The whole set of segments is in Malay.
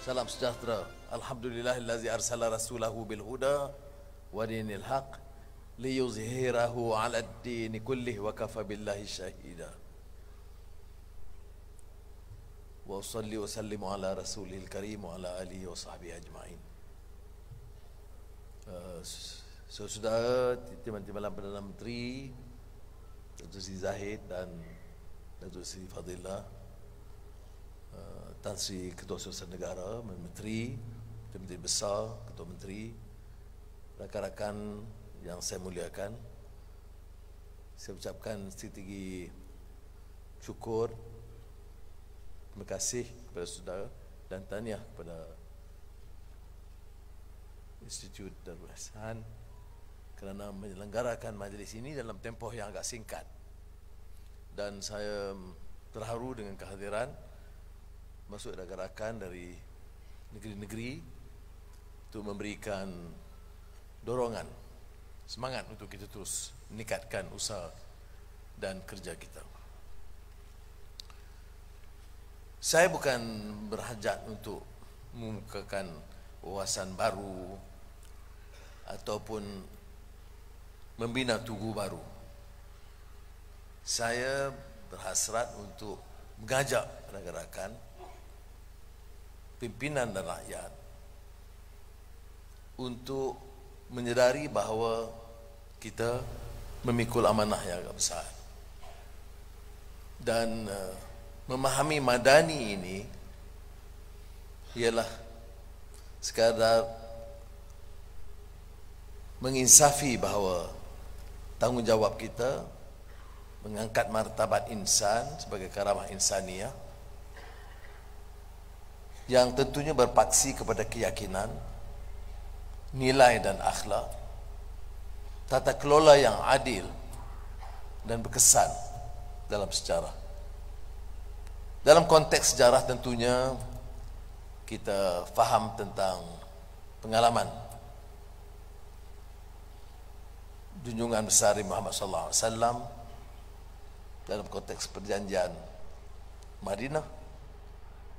Salam sejahtera. Alhamdulillahillazi arsala rasulahu bil huda wa dinil haq liyuzhirahu 'ala ad-din kullih wa kafa billahi shahida. Wa usalli wa sallimu ala rasulil karim wa ala alihi wa sahbihi ajma'in. Saudara, Timbalan Perdana Menteri Datuk Seri Zahid dan Datuk Seri Fadilah, Tan Sri Ketua Surusan Negara, Menteri, Menteri Besar, Ketua Menteri, rakan-rakan yang saya muliakan, saya ucapkan setinggi syukur, terima kasih kepada saudara dan tahniah kepada Institut Darul Ihsan kerana menyelenggarakan majlis ini dalam tempoh yang agak singkat. Dan saya terharu dengan kehadiran masuk rakan-rakan dari negeri-negeri untuk memberikan dorongan, semangat untuk kita terus meningkatkan usaha dan kerja kita. Saya bukan berhajat untuk mengemukakan wawasan baru ataupun membina tugu baru. Saya berhasrat untuk mengajak rakan-rakan, pimpinan dan rakyat untuk menyedari bahawa kita memikul amanah yang agak besar dan memahami madani ini ialah sekadar menginsafi bahawa tanggungjawab kita mengangkat martabat insan sebagai karamah insaniah yang tentunya berpaksi kepada keyakinan, nilai dan akhlak, tata kelola yang adil dan berkesan dalam sejarah. Dalam konteks sejarah tentunya kita faham tentang pengalaman junjungan besar Muhammad sallallahu alaihi wasallam dalam konteks perjanjian Madinah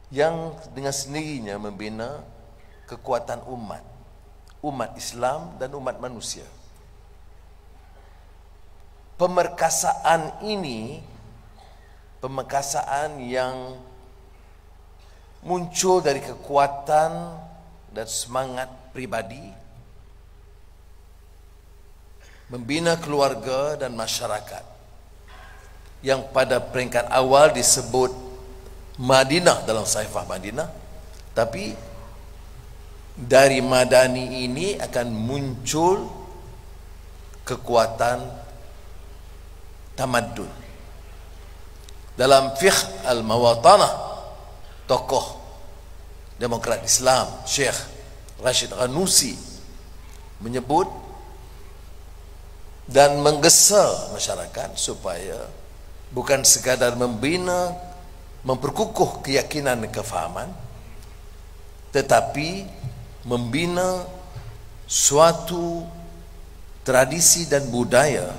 yang dengan sendirinya membina kekuatan umat Islam dan umat manusia. Pemerkasaan ini, pemerkasaan yang muncul dari kekuatan dan semangat pribadi, membina keluarga dan masyarakat yang pada peringkat awal disebut Madinah dalam Saifah Madinah, tapi dari madani ini akan muncul kekuatan tamadun. Dalam fiqh al-mawatanah, tokoh demokrat Islam Syekh Rashid Ghanusi menyebut dan menggesa masyarakat supaya bukan sekadar membina, memperkukuh keyakinan dan kefahaman, tetapi membina suatu tradisi dan budaya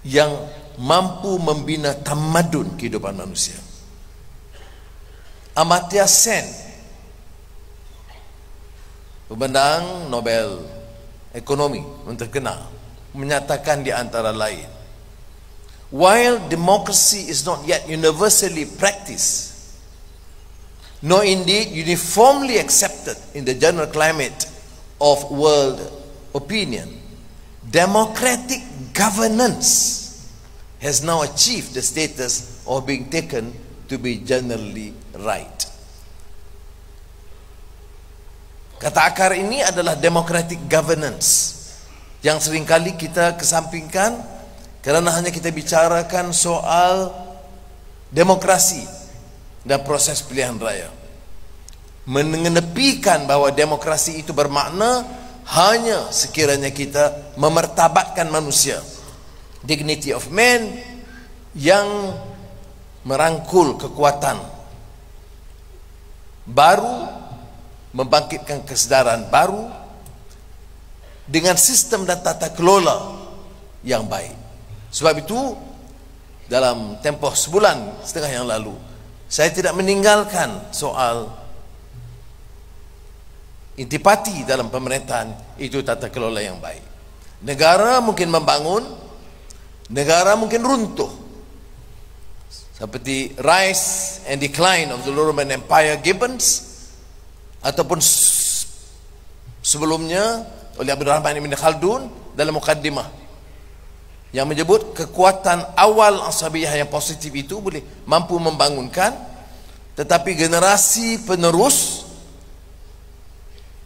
yang mampu membina tamadun kehidupan manusia. Amartya Sen, pemenang Nobel Ekonomi yang terkenal, menyatakan di antara lain, while democracy is not yet universally practiced, nor indeed uniformly accepted in the general climate of world opinion, democratic governance has now achieved the status of being taken to be generally right. Kata akar ini adalah democratic governance yang seringkali kita kesampingkan kerana hanya kita bicarakan soal demokrasi dan proses pilihan raya, mengenepikan bahawa demokrasi itu bermakna hanya sekiranya kita memertabatkan manusia, dignity of man, yang merangkul kekuatan baru, membangkitkan kesedaran baru dengan sistem dan tata kelola yang baik. Sebab itu dalam tempoh sebulan setengah yang lalu saya tidak meninggalkan soal intipati dalam pemerintahan, itu tata kelola yang baik. Negara mungkin membangun, negara mungkin runtuh. Seperti Rise and Decline of the Roman Empire Gibbons, ataupun sebelumnya oleh Abdurrahman Ibn Khaldun dalam mukaddimah yang menyebut kekuatan awal asabiyah yang positif itu boleh mampu membangunkan, tetapi generasi penerus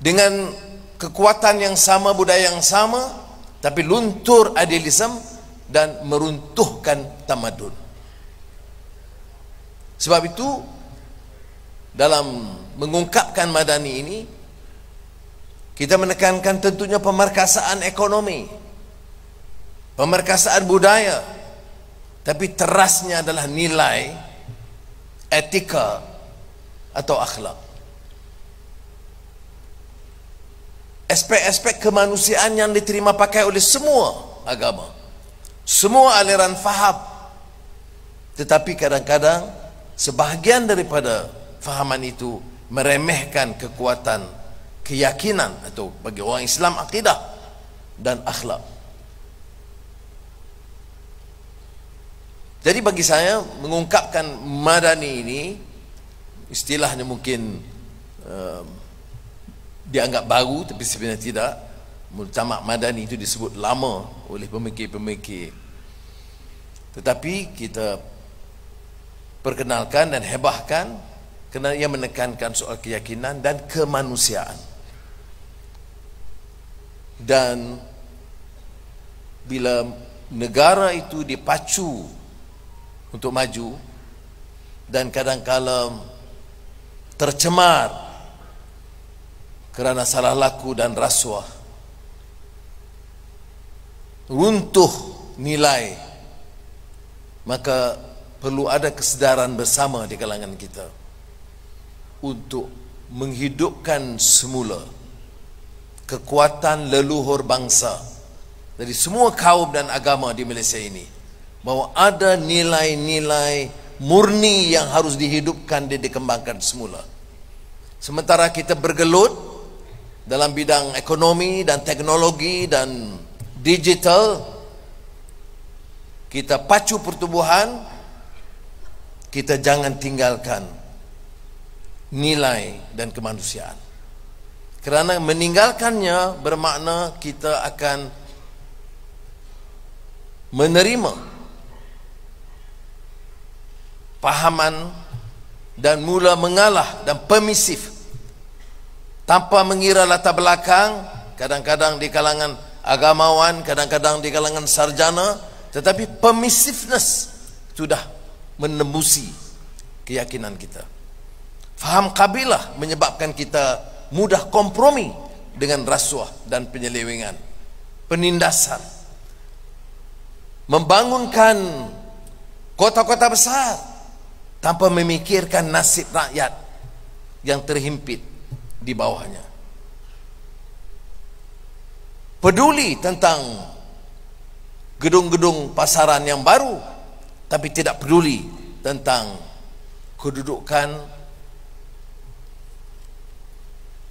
dengan kekuatan yang sama, budaya yang sama, tapi luntur idealisme dan meruntuhkan tamadun. Sebab itu dalam mengungkapkan Madani ini, kita menekankan tentunya pemerkasaan ekonomi, pemerkasaan budaya, tapi terasnya adalah nilai, etika atau akhlak. Aspek-aspek kemanusiaan yang diterima pakai oleh semua agama, semua aliran faham. Tetapi kadang-kadang sebahagian daripada fahaman itu meremehkan kekuatan keyakinan, atau bagi orang Islam akidah dan akhlak. Jadi bagi saya mengungkapkan Madani ini, istilahnya mungkin dianggap baru, tapi sebenarnya tidak. Mujtama' Madani itu disebut lama oleh pemikir-pemikir, tetapi kita perkenalkan dan hebahkan kerana ia menekankan soal keyakinan dan kemanusiaan. Dan bila negara itu dipacu untuk maju dan kadang-kala tercemar kerana salah laku dan rasuah, runtuh nilai, maka perlu ada kesedaran bersama di kalangan kita untuk menghidupkan semula kekuatan leluhur bangsa dari semua kaum dan agama di Malaysia ini, bahawa ada nilai-nilai murni yang harus dihidupkan dan dikembangkan semula. Sementara kita bergelut dalam bidang ekonomi dan teknologi dan digital, kita pacu pertumbuhan, kita jangan tinggalkan nilai dan kemanusiaan. Kerana meninggalkannya bermakna kita akan menerima pahaman dan mula mengalah dan permisif, tanpa mengira latar belakang, kadang-kadang di kalangan agamawan, kadang-kadang di kalangan sarjana, tetapi permissiveness sudah menembusi keyakinan kita. Faham kabilah menyebabkan kita mudah kompromi dengan rasuah dan penyelewengan, penindasan. Membangunkan kota-kota besar tanpa memikirkan nasib rakyat yang terhimpit di bawahnya. Peduli tentang gedung-gedung pasaran yang baru, tapi tidak peduli tentang kedudukan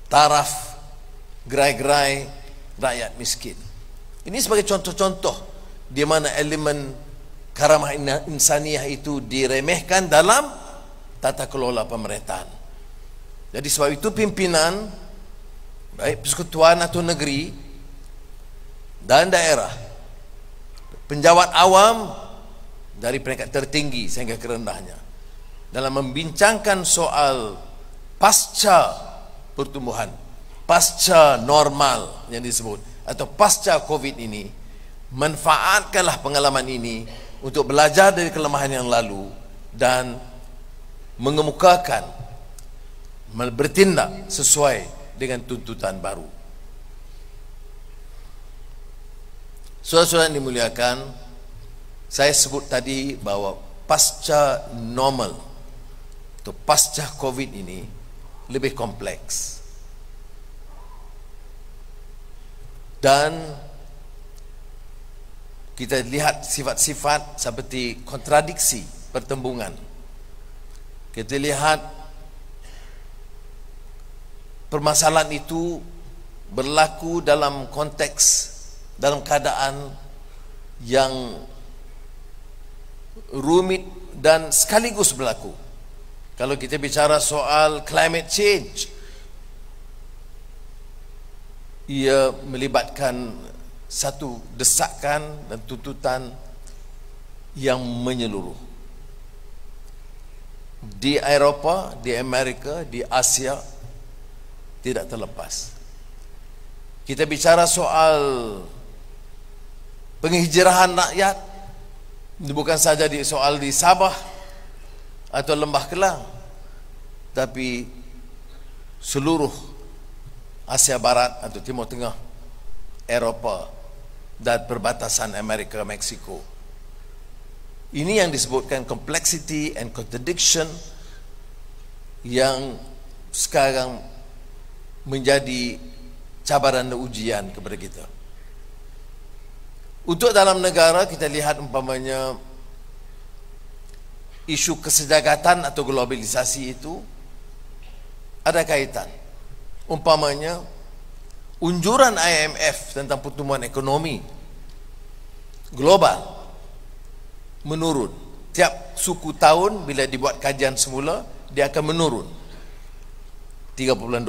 taraf gerai-gerai rakyat miskin. Ini sebagai contoh-contoh di mana elemen karamah insaniah itu diremehkan dalam tata kelola pemerintahan. Jadi sebab itu pimpinan, baik persekutuan atau negeri dan daerah, penjawat awam dari peringkat tertinggi sehingga kerendahnya, dalam membincangkan soal pasca pertumbuhan, pasca normal yang disebut, atau pasca COVID ini, manfaatkanlah pengalaman ini untuk belajar dari kelemahan yang lalu dan mengemukakan, bertindak sesuai dengan tuntutan baru. Saudara-saudara yang dimuliakan, saya sebut tadi bahawa pasca normal atau pasca COVID ini lebih kompleks, dan kita lihat sifat-sifat seperti kontradiksi pertembungan. Kita lihat permasalahan itu berlaku dalam konteks, dalam keadaan yang rumit dan sekaligus berlaku. Kalau kita bicara soal climate change, ia melibatkan satu desakan dan tuntutan yang menyeluruh. Di Eropah, di Amerika, di Asia, tidak terlepas. Kita bicara soal penghijrahan rakyat, bukan saja soal di Sabah atau Lembah Kelang, tapi seluruh Asia Barat atau Timur Tengah, Eropah dan perbatasan Amerika, Meksiko. Ini yang disebutkan complexity and contradiction yang sekarang menjadi cabaran dan ujian kepada kita. Untuk dalam negara, kita lihat umpamanya isu kesedagatan atau globalisasi itu ada kaitan. Umpamanya unjuran IMF tentang pertumbuhan ekonomi global menurun. Tiap suku tahun bila dibuat kajian semula, dia akan menurun 3.2%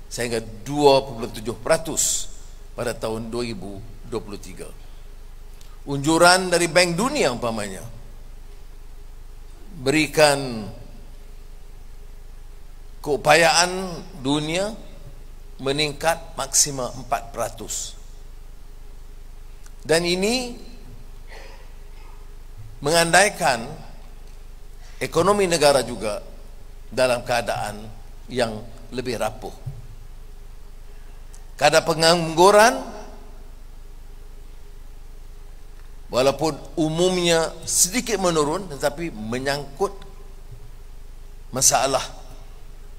sehingga 2.7% pada tahun 2023. Unjuran dari Bank Dunia umpamanya berikan keupayaan dunia meningkat maksimal 4%. Dan ini mengandaikan ekonomi negara juga dalam keadaan yang lebih rapuh. Kadar pengangguran walaupun umumnya sedikit menurun, tetapi menyangkut masalah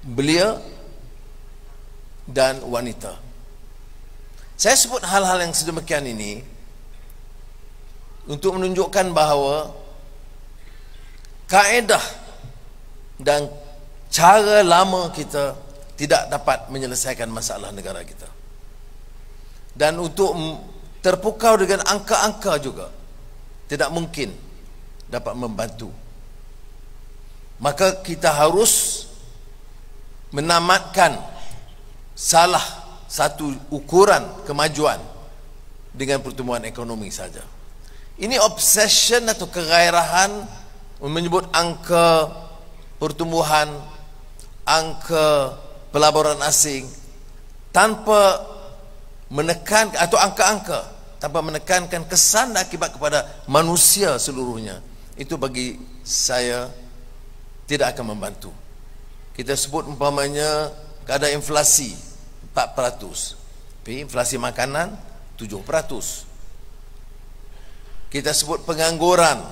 belia dan wanita. Saya sebut hal-hal yang sedemikian ini untuk menunjukkan bahawa kaedah dan cara lama kita tidak dapat menyelesaikan masalah negara kita. Dan untuk terpukau dengan angka-angka juga tidak mungkin dapat membantu. Maka kita harus menamatkan salah satu ukuran kemajuan dengan pertumbuhan ekonomi saja. Ini obsession atau kegairahan menyebut angka pertumbuhan, angka pelaburan asing tanpa menekan atau angka-angka tanpa menekankan kesan dan akibat kepada manusia seluruhnya. Itu bagi saya tidak akan membantu. Kita sebut umpamanya kadar inflasi 4%, tapi inflasi makanan 7%. Kita sebut pengangguran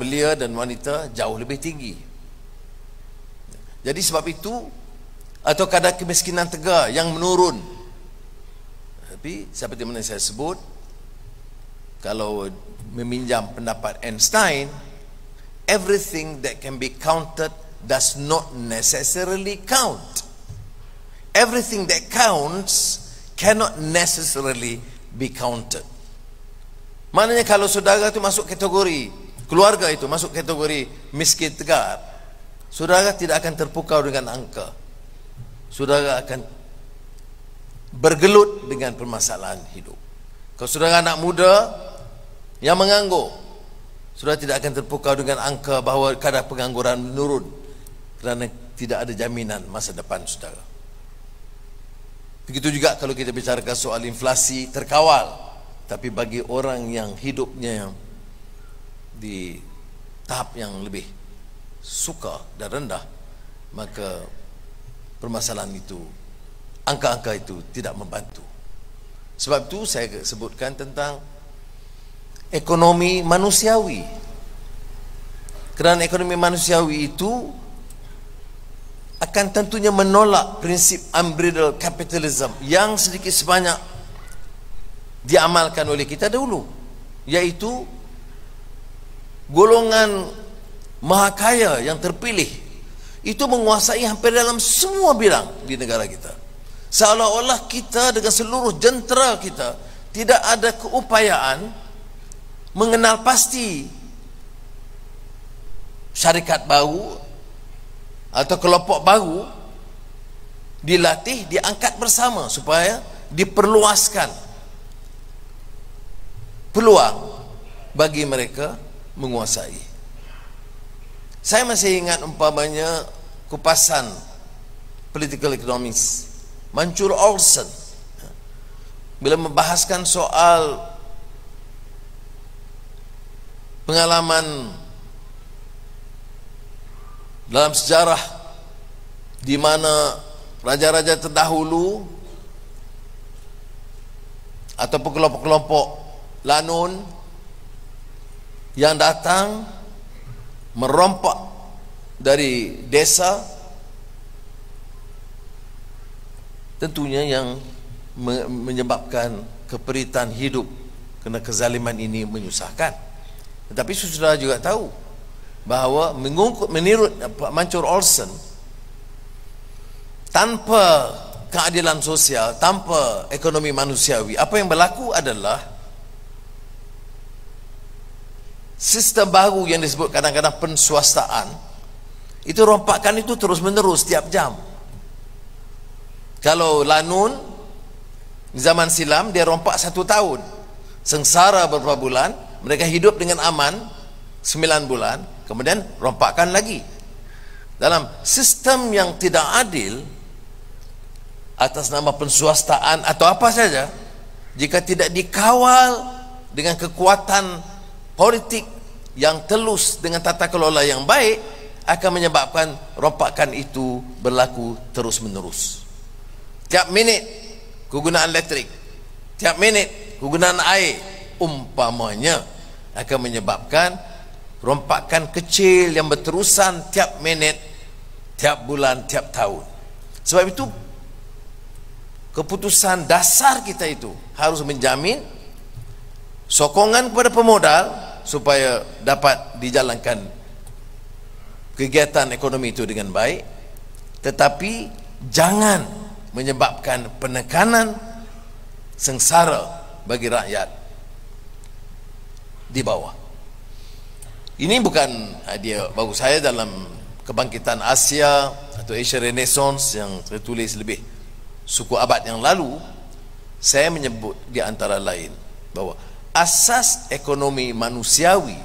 belia dan wanita jauh lebih tinggi. Jadi sebab itu, atau kadar kemiskinan tegar yang menurun. Tapi seperti mana saya sebut, kalau meminjam pendapat Einstein, everything that can be counted does not necessarily count. Everything that counts cannot necessarily be counted. Maknanya kalau saudara itu masuk kategori, keluarga itu masuk kategori miskin tegar, saudara tidak akan terpukau dengan angka. Saudara akan bergelut dengan permasalahan hidup. Kalau saudara anak muda yang menganggur, saudara tidak akan terpukau dengan angka bahawa kadar pengangguran menurun kerana tidak ada jaminan masa depan saudara. Begitu juga kalau kita bicarakan soal inflasi terkawal. Tapi bagi orang yang hidupnya di tahap yang lebih suka dan rendah, maka permasalahan itu, angka-angka itu tidak membantu. Sebab itu saya sebutkan tentang ekonomi manusiawi. Kerana ekonomi manusiawi itu akan tentunya menolak prinsip unbridled capitalism yang sedikit sebanyak diamalkan oleh kita dahulu, yaitu golongan mahakaya yang terpilih itu menguasai hampir dalam semua bidang di negara kita. Seolah-olah kita dengan seluruh jentera kita tidak ada keupayaan mengenal pasti syarikat baru atau kelompok baru dilatih, diangkat bersama supaya diperluaskan peluang bagi mereka menguasai. Saya masih ingat umpamanya kupasan political economics Mancur Olson bila membahaskan soal pengalaman dalam sejarah di mana raja-raja terdahulu ataupun kelompok-kelompok lanun yang datang merompak dari desa, tentunya yang menyebabkan keperitan hidup kerana kezaliman ini menyusahkan. Tetapi saudara juga tahu bahawa menurut Mancur Olson, tanpa keadilan sosial, tanpa ekonomi manusiawi, apa yang berlaku adalah sistem baru yang disebut kadang-kadang penswastaan. Itu rompakan itu terus menerus setiap jam. Kalau lanun zaman silam dia rompak 1 tahun, sengsara beberapa bulan, mereka hidup dengan aman 9 bulan, kemudian rompakan lagi. Dalam sistem yang tidak adil atas nama penswastaan atau apa saja, jika tidak dikawal dengan kekuatan politik yang telus dengan tata kelola yang baik, akan menyebabkan rompakan itu berlaku terus menerus. Tiap minit kegunaan elektrik, tiap minit kegunaan air umpamanya akan menyebabkan rompakan kecil yang berterusan tiap minit, tiap bulan, tiap tahun. Sebab itu keputusan dasar kita itu harus menjamin sokongan kepada pemodal supaya dapat dijalankan kegiatan ekonomi itu dengan baik, tetapi jangan menyebabkan penekanan sengsara bagi rakyat di bawah. Ini bukan idea baru saya. Dalam kebangkitan Asia atau Asia Renaissance yang saya tulis lebih suku abad yang lalu, saya menyebut di antara lain bahawa asas ekonomi manusiawi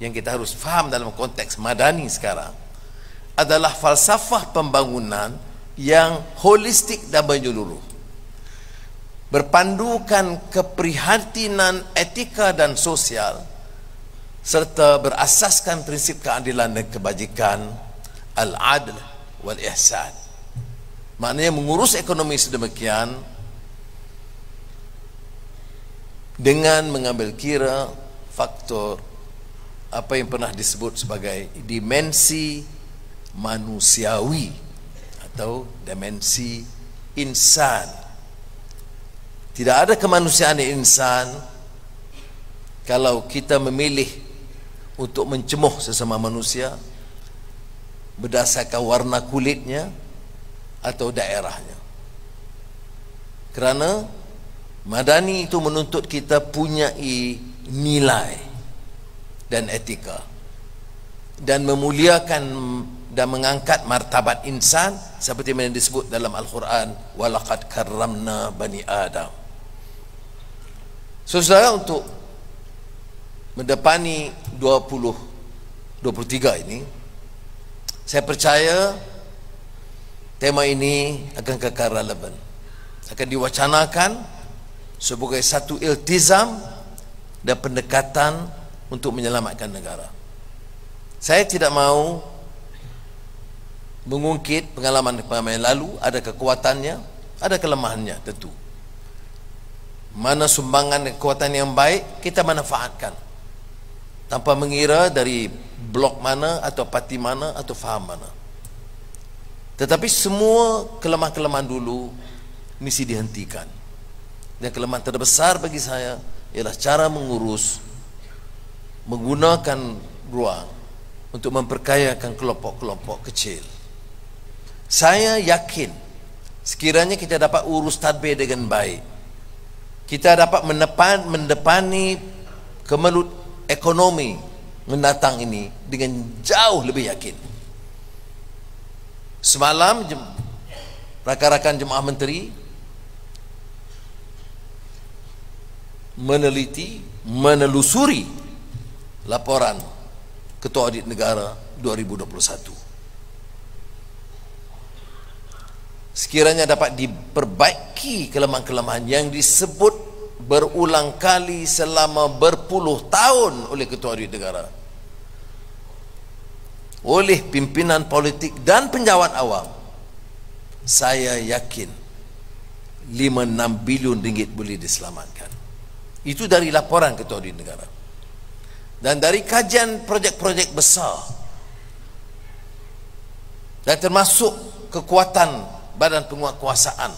yang kita harus faham dalam konteks madani sekarang adalah falsafah pembangunan yang holistik dan menyeluruh, berpandukan keprihatinan etika dan sosial, serta berasaskan prinsip keadilan dan kebajikan, al-adl wal ihsan. Maknanya mengurus ekonomi sedemikian dengan mengambil kira faktor apa yang pernah disebut sebagai dimensi manusiawi atau dimensi insan. Tidak ada kemanusiaan insan kalau kita memilih untuk mencemuh sesama manusia berdasarkan warna kulitnya atau daerahnya. Kerana madani itu menuntut kita punyai nilai dan etika dan memuliakan dan mengangkat martabat insan seperti yang disebut dalam Al-Quran, walaqad karramna bani Adam. Saudara, untuk mendepani 2023 ini, saya percaya tema ini akan kekal relevan, akan diwacanakan sebagai satu iltizam dan pendekatan untuk menyelamatkan negara. Saya tidak mau mengungkit pengalaman-pengalaman yang lalu. Ada kekuatannya, ada kelemahannya tentu. Mana sumbangan kekuatan yang baik kita manfaatkan tanpa mengira dari blok mana atau parti mana atau faham mana. Tetapi semua kelemahan-kelemahan dulu mesti dihentikan. Dan kelemahan terbesar bagi saya ialah cara mengurus, menggunakan ruang untuk memperkayakan kelompok-kelompok kecil. Saya yakin sekiranya kita dapat urus tadbir dengan baik, kita dapat mendepani kemelut ekonomi mendatang ini dengan jauh lebih yakin. Semalam rakan-rakan jemaah menteri menelusuri laporan Ketua Audit Negara 2021. Sekiranya dapat diperbaiki kelemahan-kelemahan yang disebut berulang kali selama berpuluh tahun oleh Ketua Audit Negara, oleh pimpinan politik dan penjawat awam, saya yakin 5-6 bilion ringgit boleh diselamatkan. Itu dari laporan Ketua Audit Negara. Dan dari kajian projek-projek besar, dan termasuk kekuatan badan penguatkuasaan,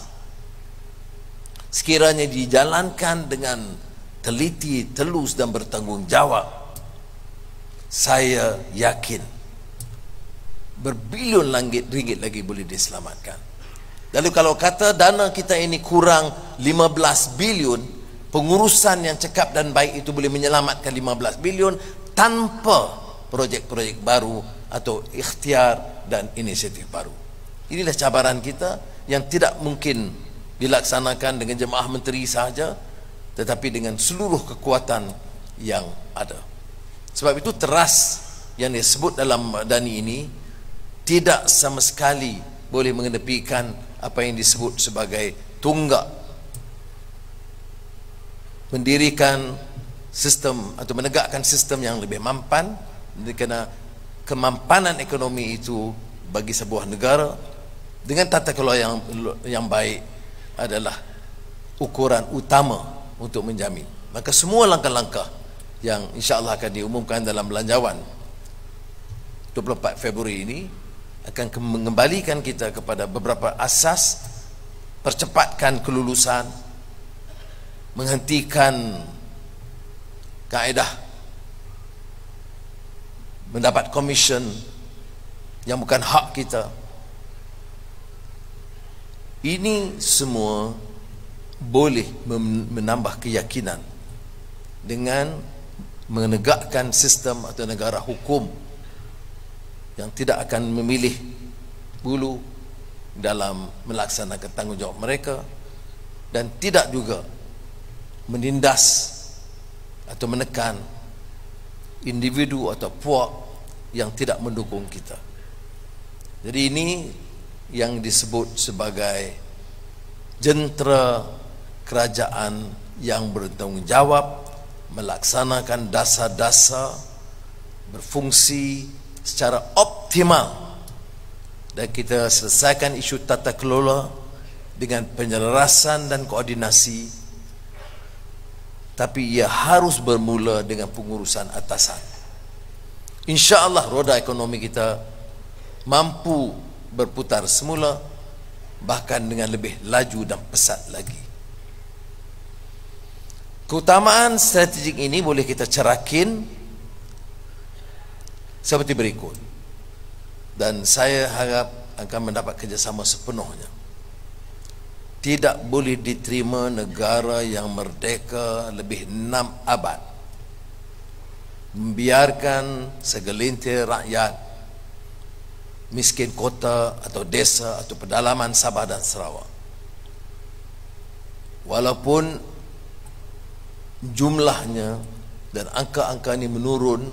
sekiranya dijalankan dengan teliti, telus dan bertanggungjawab, saya yakin berbilion ringgit lagi boleh diselamatkan. Lalu kalau kata dana kita ini kurang 15 bilion, pengurusan yang cekap dan baik itu boleh menyelamatkan 15 bilion tanpa projek-projek baru atau ikhtiar dan inisiatif baru. Inilah cabaran kita yang tidak mungkin dilaksanakan dengan jemaah menteri sahaja, tetapi dengan seluruh kekuatan yang ada. Sebab itu teras yang disebut dalam Madani ini tidak sama sekali boleh mengenepikan apa yang disebut sebagai tunggak mendirikan sistem atau menegakkan sistem yang lebih mampan, kerana kemampanan ekonomi itu bagi sebuah negara dengan tata kelola yang baik adalah ukuran utama untuk menjamin. Maka semua langkah-langkah yang insya-Allah akan diumumkan dalam belanjawan 24 Februari ini akan mengembalikan kita kepada beberapa asas, percepatkan kelulusan, menghentikan kaedah mendapat komisen yang bukan hak kita. Ini semua boleh menambah keyakinan dengan menegakkan sistem atau negara hukum yang tidak akan memilih bulu dalam melaksanakan tanggungjawab mereka, dan tidak juga menindas atau menekan individu atau puak yang tidak mendukung kita. Jadi ini yang disebut sebagai jentera kerajaan yang bertanggungjawab, melaksanakan dasar-dasar, berfungsi secara optimal, dan kita selesaikan isu tata kelola dengan penyelarasan dan koordinasi. Tapi ia harus bermula dengan pengurusan atasan. Insya-Allah roda ekonomi kita mampu berputar semula, bahkan dengan lebih laju dan pesat lagi. Keutamaan strategik ini boleh kita cerakin seperti berikut, dan saya harap akan mendapat kerjasama sepenuhnya. Tidak boleh diterima negara yang merdeka lebih 6 abad membiarkan segelintir rakyat miskin kota atau desa atau pedalaman Sabah dan Sarawak, walaupun jumlahnya dan angka-angka ini menurun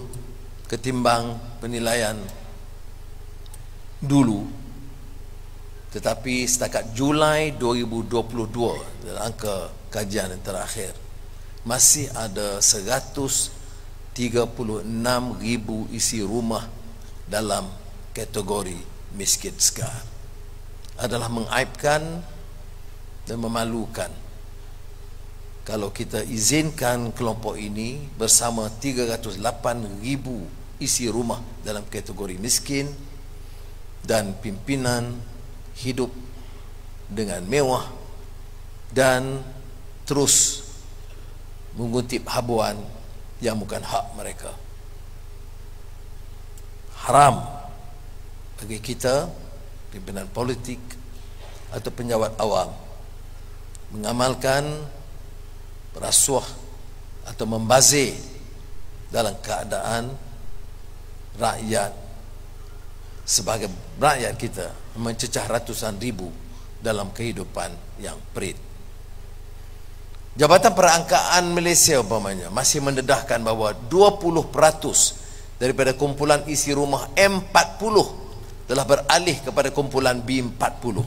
ketimbang penilaian dulu, tetapi setakat Julai 2022 dalam angka kajian yang terakhir masih ada 136,000 isi rumah dalam kategori miskin sekar. Adalah mengaibkan dan memalukan kalau kita izinkan kelompok ini bersama 308,000 isi rumah dalam kategori miskin dan pimpinan hidup dengan mewah dan terus mengutip habuan yang bukan hak mereka. Haram bagi kita pimpinan politik atau pejabat awam mengamalkan rasuah atau membazir dalam keadaan rakyat sebagai rakyat kita mencecah ratusan ribu dalam kehidupan yang perit. Jabatan Perangkaan Malaysia umpamanya masih mendedahkan bahawa 20% daripada kumpulan isi rumah M40 telah beralih kepada kumpulan B40.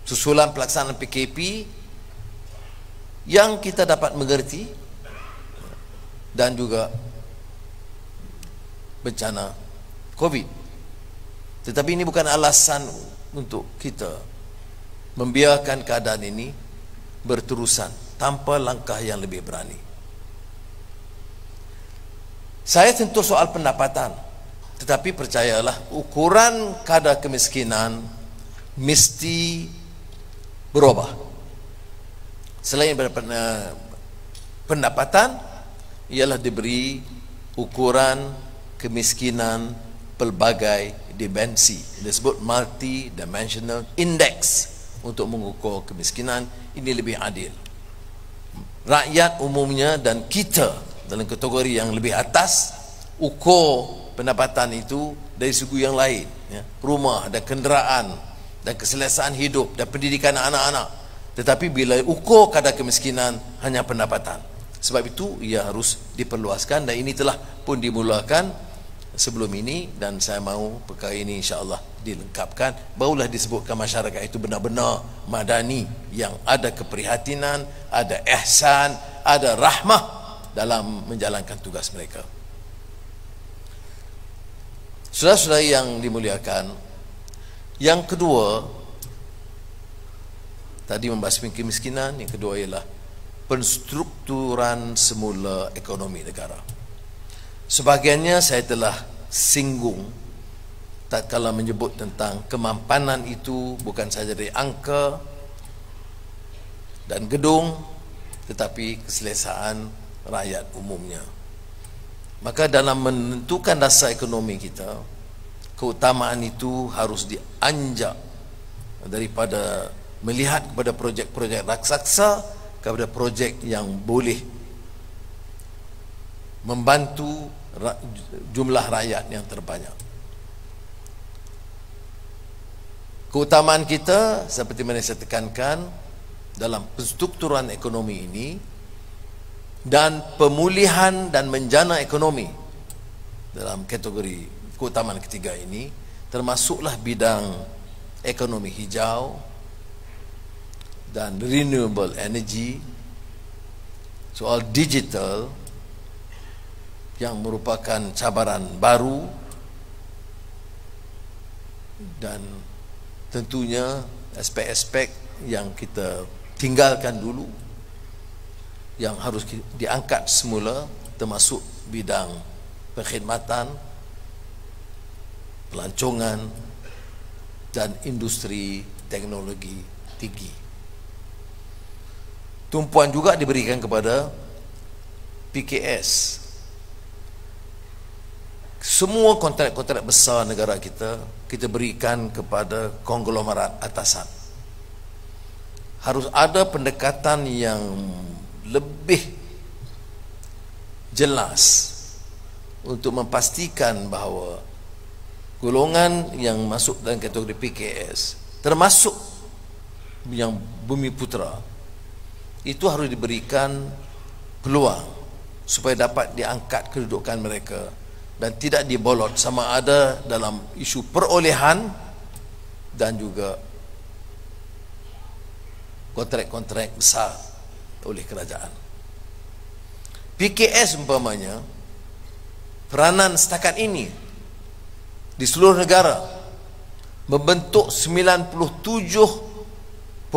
Susulan pelaksanaan PKP yang kita dapat mengerti dan juga bencana COVID. Tetapi ini bukan alasan untuk kita membiarkan keadaan ini berterusan tanpa langkah yang lebih berani. Saya tentu soal pendapatan, tetapi percayalah ukuran kadar kemiskinan mesti berubah. Selain pendapatan, ialah diberi ukuran kemiskinan pelbagai dimensi, disebut multi-dimensional index untuk mengukur kemiskinan. Ini lebih adil. Rakyat umumnya dan kita dalam kategori yang lebih atas ukur pendapatan itu dari segi yang lain, ya. Rumah dan kenderaan dan keselesaan hidup dan pendidikan anak-anak. Tetapi bila ukur kadar kemiskinan hanya pendapatan, sebab itu ia harus diperluaskan, dan ini telah pun dimulakan sebelum ini, dan saya mahu perkara ini insya-Allah dilengkapkan, barulah disebutkan masyarakat itu benar-benar madani yang ada keprihatinan, ada ihsan, ada rahmah dalam menjalankan tugas mereka. Saudara-saudara yang dimuliakan, yang kedua tadi membahas kemiskinan, yang kedua ialah penstrukturan semula ekonomi negara. Sebahagiannya saya telah singgung tatkala menyebut tentang kemampanan itu bukan sahaja dari angka dan gedung, tetapi keselesaan rakyat umumnya. Maka dalam menentukan dasar ekonomi kita, keutamaan itu harus dianjak daripada melihat kepada projek-projek raksasa kepada projek yang boleh membantu jumlah rakyat yang terbanyak. Keutamaan kita seperti mana saya tekankan dalam penstrukturan ekonomi ini dan pemulihan dan menjana ekonomi dalam kategori keutamaan ketiga ini termasuklah bidang ekonomi hijau dan renewable energy, soal digital yang merupakan cabaran baru, dan tentunya aspek-aspek yang kita tinggalkan dulu yang harus diangkat semula, termasuk bidang perkhidmatan, pelancongan dan industri teknologi tinggi. Tumpuan juga diberikan kepada PKS. Semua kontrak-kontrak besar negara kita berikan kepada konglomerat atasan. Harus ada pendekatan yang lebih jelas untuk memastikan bahawa golongan yang masuk dalam kategori PKS, termasuk yang Bumi Putra, itu harus diberikan peluang supaya dapat diangkat kedudukan mereka dan tidak dibolot sama ada dalam isu perolehan dan juga kontrak-kontrak besar oleh kerajaan. PKS umpamanya, peranan setakat ini di seluruh negara membentuk 97.2%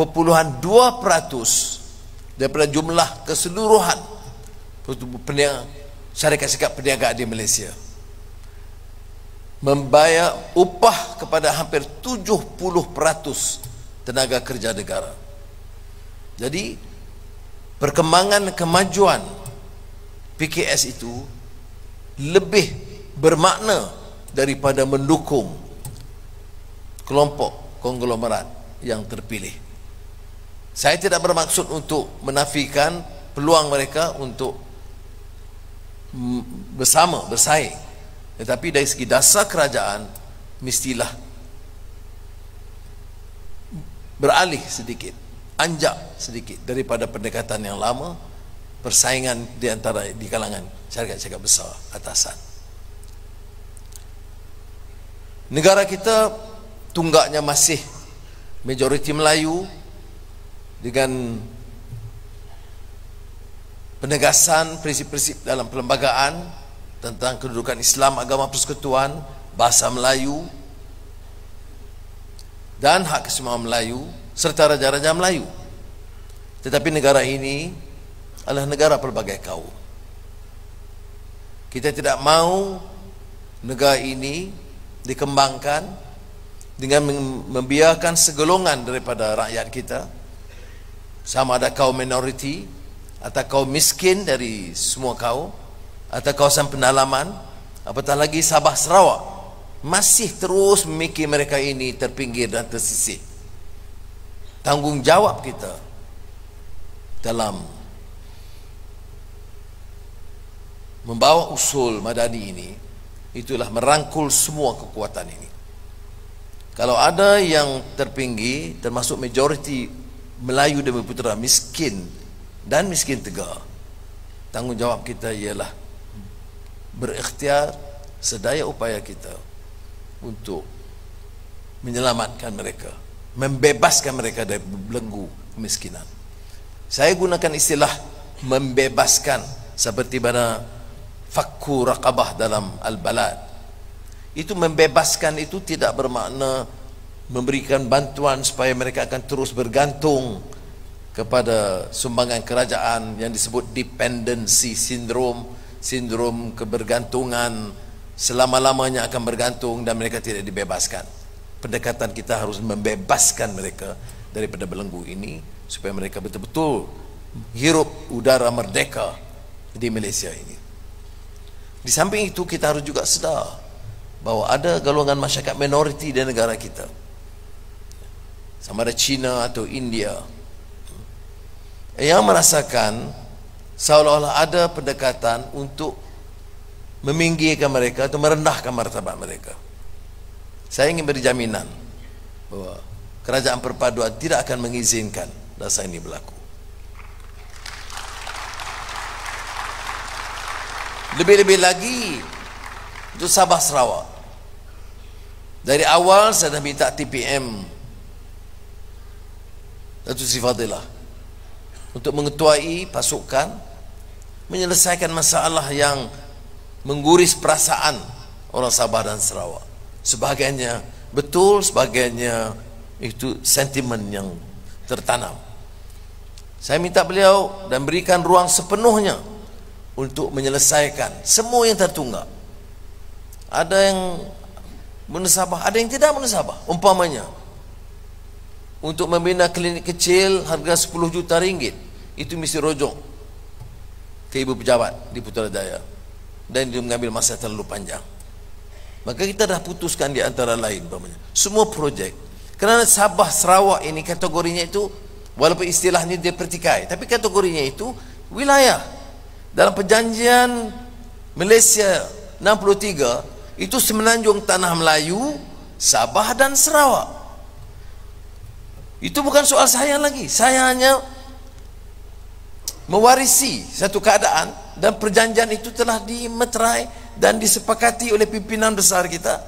daripada jumlah keseluruhan syarikat-syarikat perniagaan di Malaysia, membayar upah kepada hampir 70% tenaga kerja negara. Jadi perkembangan kemajuan PKS itu lebih bermakna daripada mendukung kelompok konglomerat yang terpilih. Saya tidak bermaksud untuk menafikan peluang mereka untuk bersama, bersaing, tetapi dari segi dasar kerajaan mestilah beralih sedikit, anjak sedikit daripada pendekatan yang lama, persaingan di kalangan syarikat-syarikat besar atasan. Negara kita tunggaknya masih majoriti Melayu, dengan penegasan prinsip-prinsip dalam perlembagaan tentang kedudukan Islam, agama persekutuan, bahasa Melayu dan hak keseimbangan Melayu serta raja-raja Melayu. Tetapi negara ini adalah negara pelbagai kaum. Kita tidak mahu negara ini dikembangkan dengan membiarkan segolongan daripada rakyat kita, sama ada kaum minoriti atau kaum miskin dari semua kaum atau kawasan pendalaman, apatah lagi Sabah Sarawak, masih terus memikir mereka ini terpinggir dan tersisih. Tanggungjawab kita dalam membawa usul Madani ini itulah merangkul semua kekuatan ini. Kalau ada yang terpinggir, termasuk majoriti Melayu dan Putera miskin dan miskin tegar, tanggungjawab kita ialah berikhtiar sedaya upaya kita untuk menyelamatkan mereka, membebaskan mereka dari belenggu kemiskinan. Saya gunakan istilah membebaskan seperti mana fakku raqabah dalam Al-Balad. Itu membebaskan itu tidak bermakna memberikan bantuan supaya mereka akan terus bergantung kepada sumbangan kerajaan yang disebut dependency syndrome, sindrom kebergantungan, selama-lamanya akan bergantung dan mereka tidak dibebaskan. Pendekatan kita harus membebaskan mereka daripada belenggu ini supaya mereka betul-betul hirup udara merdeka di Malaysia ini. Di samping itu kita harus juga sedar bahawa ada golongan masyarakat minoriti di negara kita, sama ada China atau India, yang merasakan seolah-olah ada pendekatan untuk meminggirkan mereka atau merendahkan martabat mereka. Saya ingin beri jaminan bahawa kerajaan perpaduan tidak akan mengizinkan dasar ini berlaku. Lebih-lebih lagi untuk Sabah Sarawak, dari awal saya dah minta TPM Datuk Seri Fadilah untuk mengetuai pasukan menyelesaikan masalah yang mengguris perasaan orang Sabah dan Sarawak. Sebahagiannya betul, sebahagiannya itu sentimen yang tertanam. Saya minta beliau dan berikan ruang sepenuhnya untuk menyelesaikan semua yang tertunggak. Ada yang menasabah, ada yang tidak menasabah. Umpamanya untuk membina klinik kecil harga 10 juta ringgit, itu mesti rujuk ke ibu pejabat di Putrajaya dan dia mengambil masa terlalu panjang. Maka kita dah putuskan di antara lain semua projek, kerana Sabah Sarawak ini kategorinya itu walaupun istilahnya dia pertikai, tapi kategorinya itu wilayah. Dalam perjanjian Malaysia 63 itu semenanjung tanah Melayu, Sabah dan Sarawak. Itu bukan soal saya lagi. Saya hanya mewarisi satu keadaan dan perjanjian itu telah dimeterai dan disepakati oleh pimpinan besar kita.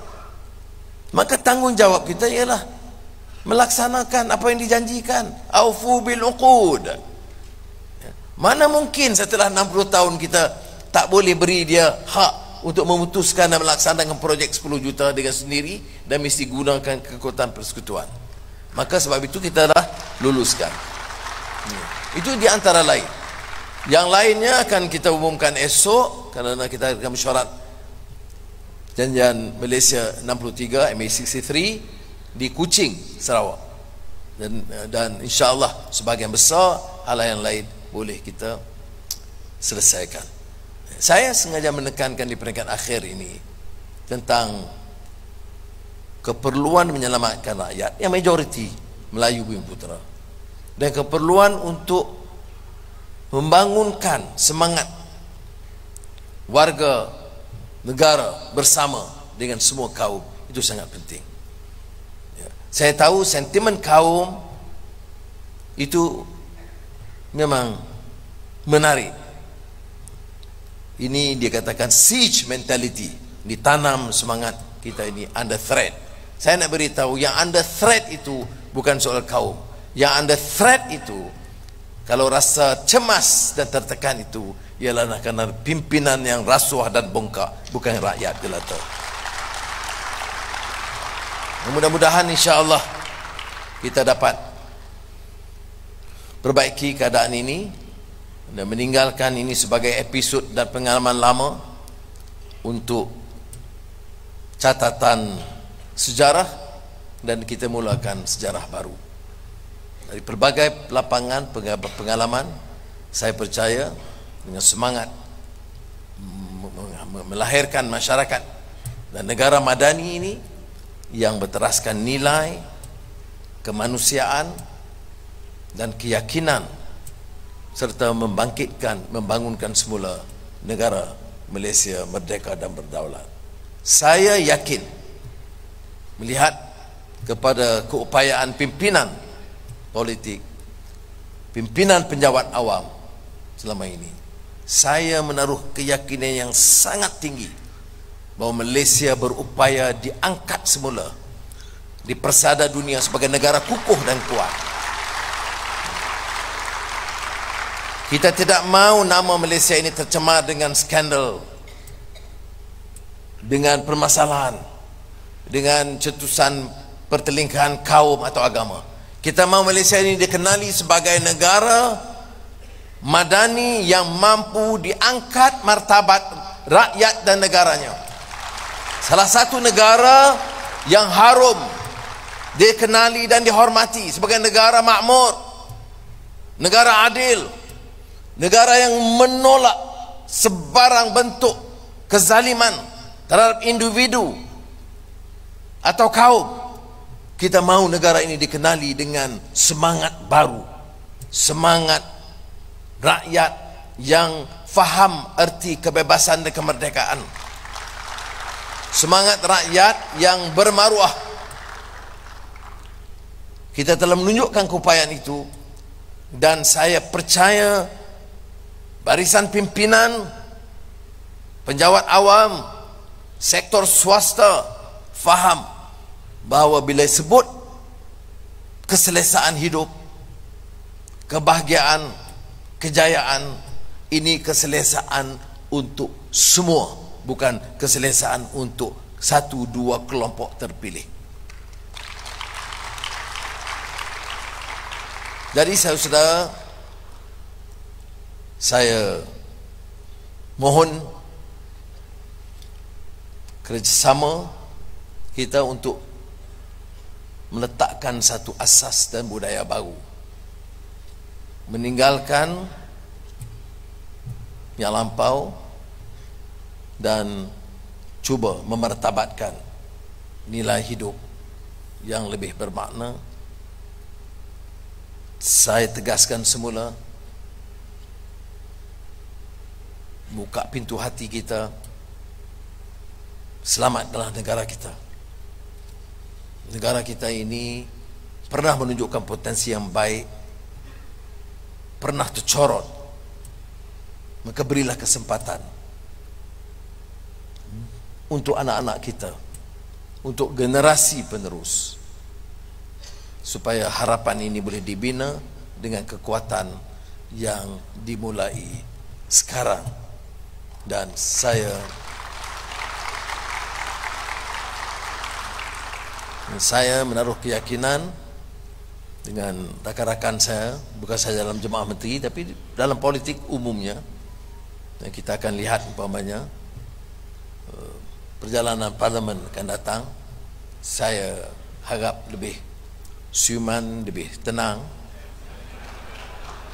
Maka tanggungjawab kita ialah melaksanakan apa yang dijanjikan. Aufu bil uqud. Mana mungkin setelah 60 tahun kita tak boleh beri dia hak untuk memutuskan dan melaksanakan projek 10 juta dengan sendiri dan mesti gunakan kekuatan persekutuan. Maka sebab itu kita dah luluskan. Itu di antara lain. Yang lainnya akan kita umumkan esok kerana kita akan mesyuarat Janjian Malaysia 63 MA63 di Kuching, Sarawak. Dan insya-Allah sebahagian besar hal yang lain boleh kita selesaikan. Saya sengaja menekankan di peringkat akhir ini tentang keperluan menyelamatkan rakyat yang majoriti Melayu Bumi Putera, dan keperluan untuk membangunkan semangat warga negara bersama dengan semua kaum. Itu sangat penting. Ya. Saya tahu sentimen kaum itu memang menarik. Ini dia katakan siege mentality, ditanam semangat kita ini under threat. Saya nak beritahu, yang under threat itu bukan soal kaum. Yang under threat itu, kalau rasa cemas dan tertekan itu, ialah kerana pimpinan yang rasuah dan bongkak, bukan rakyat jelata. Mudah-mudahan insya-Allah kita dapat perbaiki keadaan ini dan meninggalkan ini sebagai episod dan pengalaman lama untuk catatan sejarah, dan kita mulakan sejarah baru. Dari pelbagai lapangan pengalaman, saya percaya dengan semangat melahirkan masyarakat dan negara madani ini yang berteraskan nilai kemanusiaan dan keyakinan, serta membangunkan semula negara Malaysia merdeka dan berdaulat. Saya yakin melihat kepada keupayaan pimpinan politik, pimpinan penjawat awam selama ini, saya menaruh keyakinan yang sangat tinggi bahawa Malaysia berupaya diangkat semula di persada dunia sebagai negara kukuh dan kuat. Kita tidak mahu nama Malaysia ini tercemar dengan skandal, dengan permasalahan, dengan cetusan pertelingkahan kaum atau agama. Kita mahu Malaysia ini dikenali sebagai negara madani yang mampu diangkat martabat rakyat dan negaranya. Salah satu negara yang harum dikenali dan dihormati sebagai negara makmur, negara adil, negara yang menolak sebarang bentuk kezaliman terhadap individu atau kaum. Kita mahu negara ini dikenali dengan semangat baru, semangat rakyat yang faham erti kebebasan dan kemerdekaan, semangat rakyat yang bermaruah. Kita telah menunjukkan keupayaan itu, dan saya percaya barisan pimpinan, penjawat awam, sektor swasta faham bahawa bila sebut keselesaan hidup, kebahagiaan, kejayaan, ini keselesaan untuk semua, bukan keselesaan untuk satu dua kelompok terpilih. Jadi saudara, saya mohon kerjasama kita untuk meletakkan satu asas dan budaya baru, meninggalkan yang lampau dan cuba memartabatkan nilai hidup yang lebih bermakna. Saya tegaskan semula, buka pintu hati kita, selamatkanlah negara kita. Negara kita ini pernah menunjukkan potensi yang baik, pernah tercorot, maka berilah kesempatan untuk anak-anak kita, untuk generasi penerus, supaya harapan ini boleh dibina dengan kekuatan yang dimulai sekarang. Dan saya menaruh keyakinan dengan rakan-rakan saya, bukan saja dalam jemaah menteri tapi dalam politik umumnya. Dan kita akan lihat umpamanya perjalanan parlimen akan datang, saya harap lebih siuman, lebih tenang,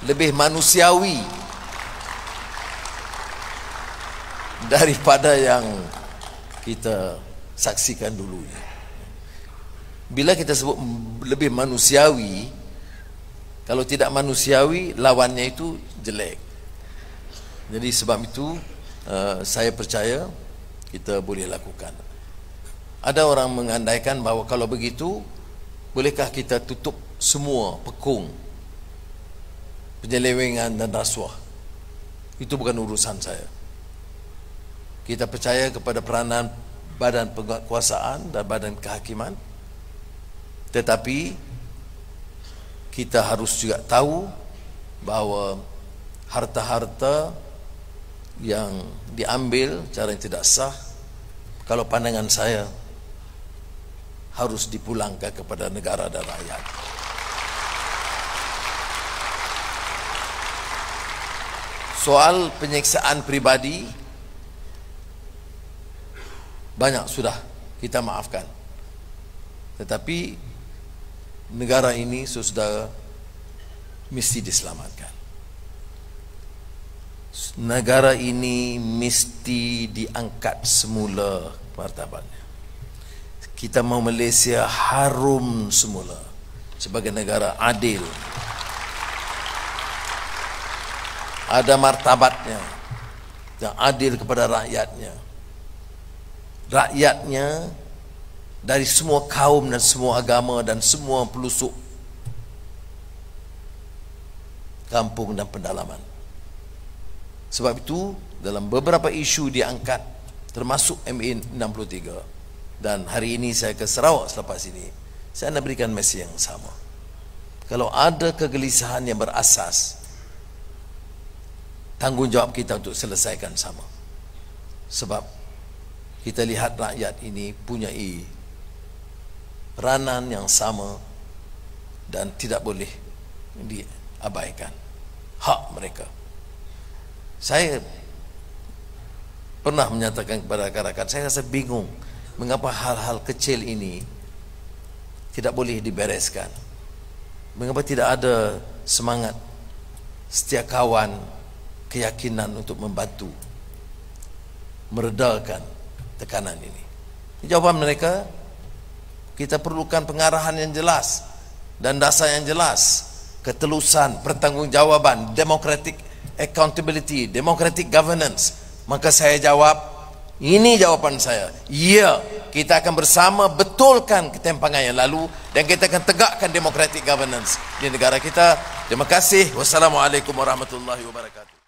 lebih manusiawi daripada yang kita saksikan dulunya. Bila kita sebut lebih manusiawi, kalau tidak manusiawi, lawannya itu jelek. Jadi sebab itu saya percaya kita boleh lakukan. Ada orang mengandaikan bahawa kalau begitu, bolehkah kita tutup semua pekung penyelewengan dan rasuah? Itu bukan urusan saya. Kita percaya kepada peranan badan penguasaan dan badan kehakiman, tetapi kita harus juga tahu bahawa harta-harta yang diambil cara yang tidak sah, kalau pandangan saya, harus dipulangkan kepada negara dan rakyat. Soal penyiksaan pribadi, banyak sudah kita maafkan. Tetapi negara ini, saudara, mesti diselamatkan. Negara ini mesti diangkat semula martabatnya. Kita mau Malaysia harum semula sebagai negara adil, ada martabatnya dan adil kepada rakyatnya. Rakyatnya dari semua kaum dan semua agama dan semua pelusuk kampung dan pedalaman. Sebab itu dalam beberapa isu diangkat, termasuk MA 63, dan hari ini saya ke Sarawak selepas ini, saya nak berikan mesej yang sama. Kalau ada kegelisahan yang berasas, tanggungjawab kita untuk selesaikan sama. Sebab kita lihat rakyat ini punyai peranan yang sama dan tidak boleh diabaikan hak mereka. Saya pernah menyatakan kepada rakan-rakan, saya rasa bingung mengapa hal-hal kecil ini tidak boleh dibereskan. Mengapa tidak ada semangat setia kawan, keyakinan untuk membantu meredakan tekanan ini. Jawapan mereka, kita perlukan pengarahan yang jelas dan dasar yang jelas, ketelusan, pertanggungjawaban, democratic accountability, democratic governance. Maka saya jawab, ini jawapan saya, ya, kita akan bersama betulkan ketimpangan yang lalu dan kita akan tegakkan democratic governance di negara kita. Terima kasih. Wassalamualaikum warahmatullahi wabarakatuh.